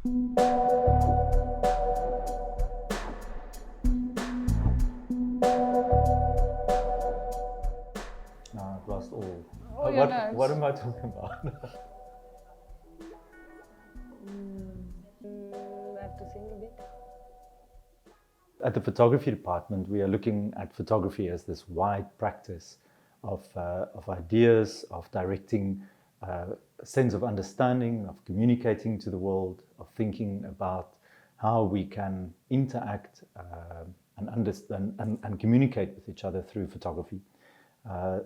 No, I've lost all. Oh, yeah, no, What am I talking about? I have to think a bit. At the photography department, we are looking at photography as this wide practice of ideas, of directing a sense of understanding, of communicating to the world, of thinking about how we can interact and understand and communicate with each other through photography.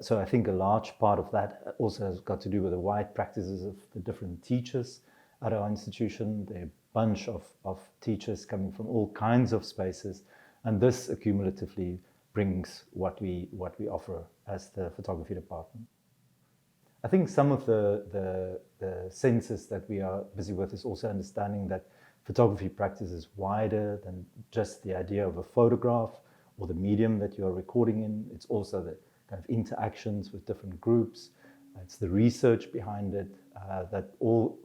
So I think a large part of that also has got to do with the wide practices of the different teachers at our institution. There are a bunch of teachers coming from all kinds of spaces, and this accumulatively brings what we offer as the photography department. I think some of the senses that we are busy with is also understanding that photography practice is wider than just the idea of a photograph or the medium that you are recording in. It's also the kind of interactions with different groups. It's the research behind it that all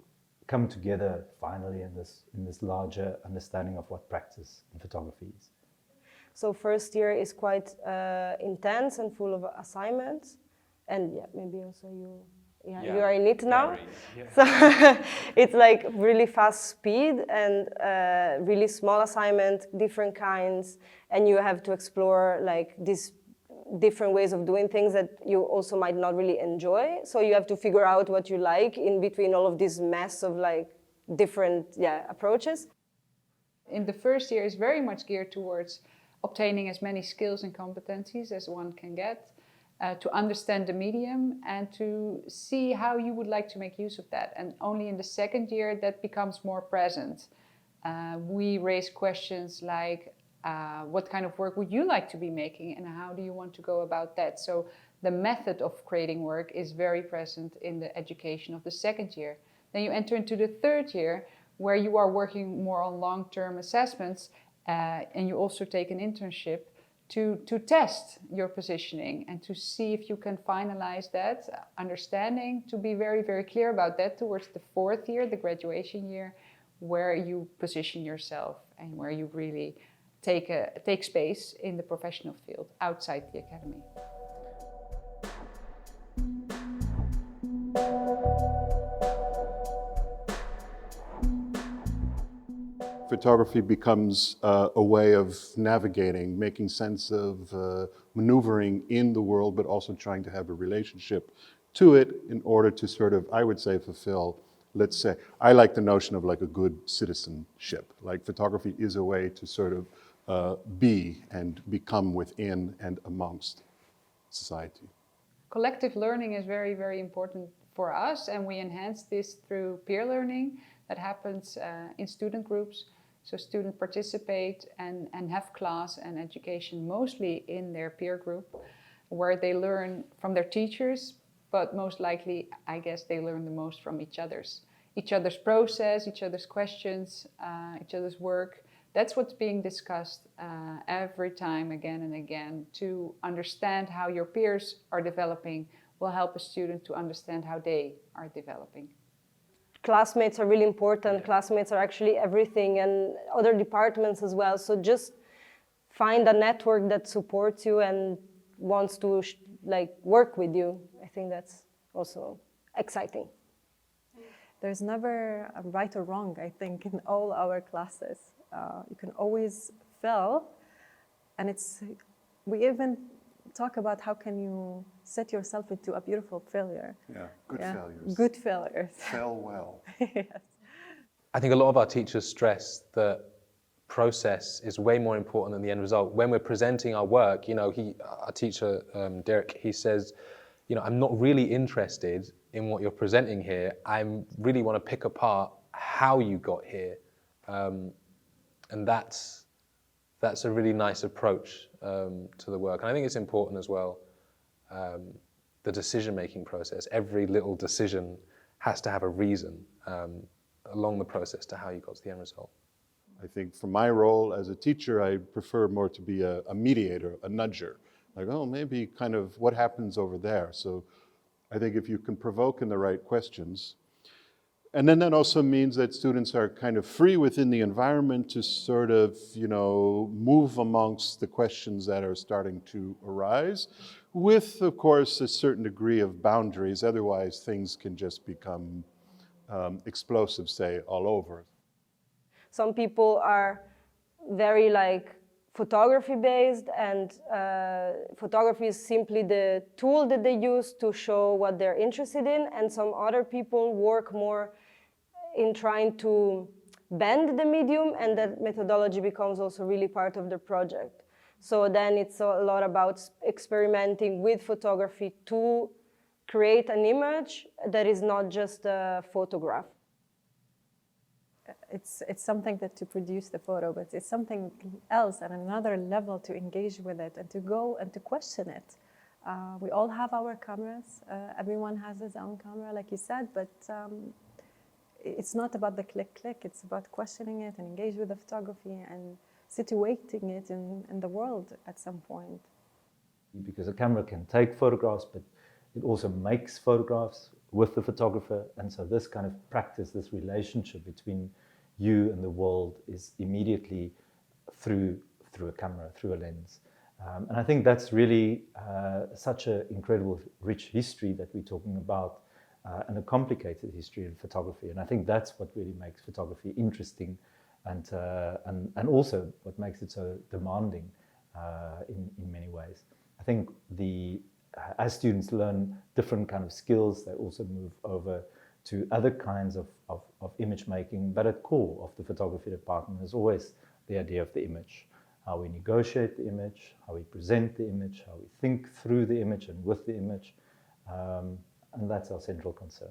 come together finally in this larger understanding of what practice in photography is. So first year is quite intense and full of assignments, and yeah, maybe also you are in it now. So it's like really fast speed and really small assignment, different kinds, and you have to explore like these different ways of doing things that you also might not really enjoy. So you have to figure out what you like in between all of this mess of like different approaches. In the first year is very much geared towards obtaining as many skills and competencies as one can get, to understand the medium and to see how you would like to make use of that. And only in the second year that becomes more present. We raise questions like, what kind of work would you like to be making and how do you want to go about that? So the method of creating work is very present in the education of the second year. Then you enter into the third year where you are working more on long-term assessments and you also take an internship to test your positioning and to see if you can finalize that understanding, to be very, very clear about that towards the fourth year, the graduation year, where you position yourself and where you really take space in the professional field outside the academy. Photography becomes a way of navigating, making sense of maneuvering in the world, but also trying to have a relationship to it in order to sort of, I would say, fulfill, let's say, I like the notion of like a good citizenship. Like photography is a way to sort of be and become within and amongst society. Collective learning is very, very important for us, and we enhance this through peer learning that happens in student groups. So students participate and have class and education mostly in their peer group, where they learn from their teachers, but most likely, I guess, they learn the most from each other's process, each other's questions, each other's work. That's what's being discussed every time, again and again. To understand how your peers are developing will help a student to understand how they are developing. Classmates are really important. Classmates are actually everything, and other departments as well. So just find a network that supports you and wants to work with you. I think that's also exciting. There's never a right or wrong, I think, in all our classes. You can always fail, and we even talk about how can you set yourself into a beautiful failure. Yeah, failures. Good failures. Fail well. Yes. I think a lot of our teachers stress that process is way more important than the end result. When we're presenting our work, our teacher, Derek, he says, I'm not really interested in what you're presenting here. I really want to pick apart how you got here. And that's a really nice approach to the work. And I think it's important as well, the decision-making process. Every little decision has to have a reason along the process to how you got to the end result. I think for my role as a teacher, I prefer more to be a mediator, a nudger. Like, oh, maybe kind of what happens over there. So I think if you can provoke in the right questions, And then that also means that students are kind of free within the environment to sort of, move amongst the questions that are starting to arise, with, of course, a certain degree of boundaries. Otherwise, things can just become explosive, say, all over. Some people are very photography based, and photography is simply the tool that they use to show what they're interested in, and some other people work more in trying to bend the medium, and that methodology becomes also really part of the project. So then it's a lot about experimenting with photography to create an image that is not just a photograph. It's something that to produce the photo, but it's something else at another level to engage with it and to go and to question it. We all have our cameras. Everyone has his own camera, like you said, but it's not about the click. It's about questioning it and engage with the photography and situating it in the world at some point. Because a camera can take photographs, but it also makes photographs with the photographer. And so this kind of practice, this relationship between you and the world is immediately through a camera, through a lens. And I think that's really such an incredible, rich history that we're talking about, and a complicated history of photography. And I think that's what really makes photography interesting, and also what makes it so demanding in many ways. I think as students learn different kind of skills, they also move over to other kinds of image making, but at core of the photography department is always the idea of the image. How we negotiate the image, how we present the image, how we think through the image and with the image. And that's our central concern.